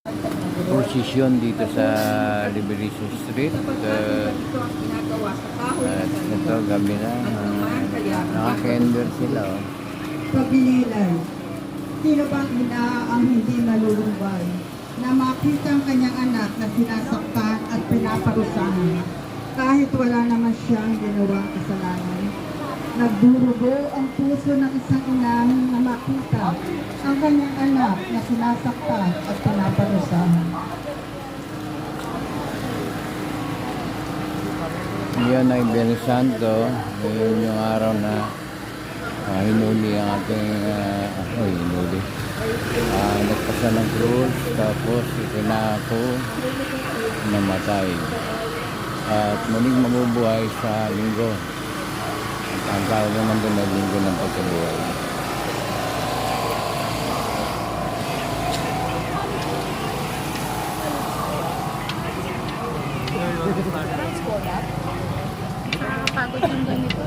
prosesyon dito sa Liberation Street. At ito, gabi na. Naka-candle sila. Oh. Pagbililay. Sino bang ina ang hindi malulumbay na makita ang kanyang anak na sinasaktan at pinaparusahan kahit wala naman siyang ginawang kasalanan? Nagdurugo ang puso ng isang ina na makita ang kanyang anak na sinasaktan at pinaparusahan. Yan ay Biyernes Santo. Ngayon yung araw na hinuli ang ating hinuli. Nagpasa ng krus, tapos itinako, namatay. At muling mabubuhay sa linggo. At ang tawag naman doon ay linggo ng pagkabuhay. Nakakapagod yung ganito.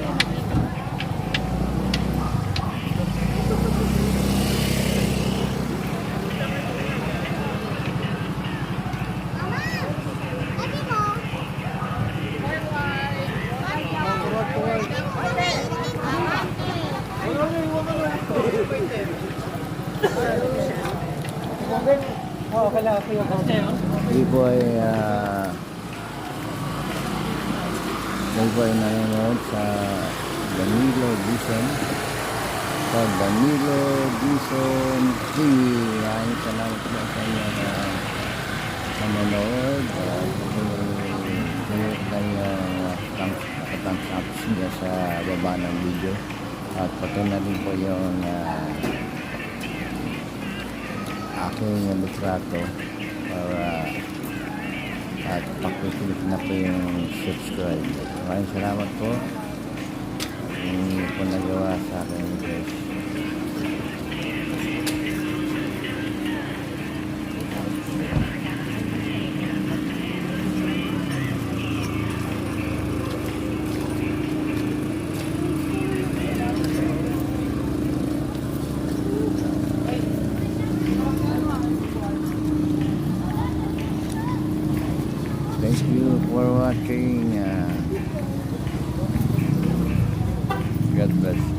Hindi po ay nanonood sa Danilo Dizon. Sa Danilo Dizon TV. Maraming salamat po sa inyo na nanonood. Thumbs up niya sa baba ng video. At pati na din po yung aking litrato para at pakiclick na po yung subscribe. Maraming salamat po. Hindi po nagawa sa akin guys. Thank you for watching. God bless.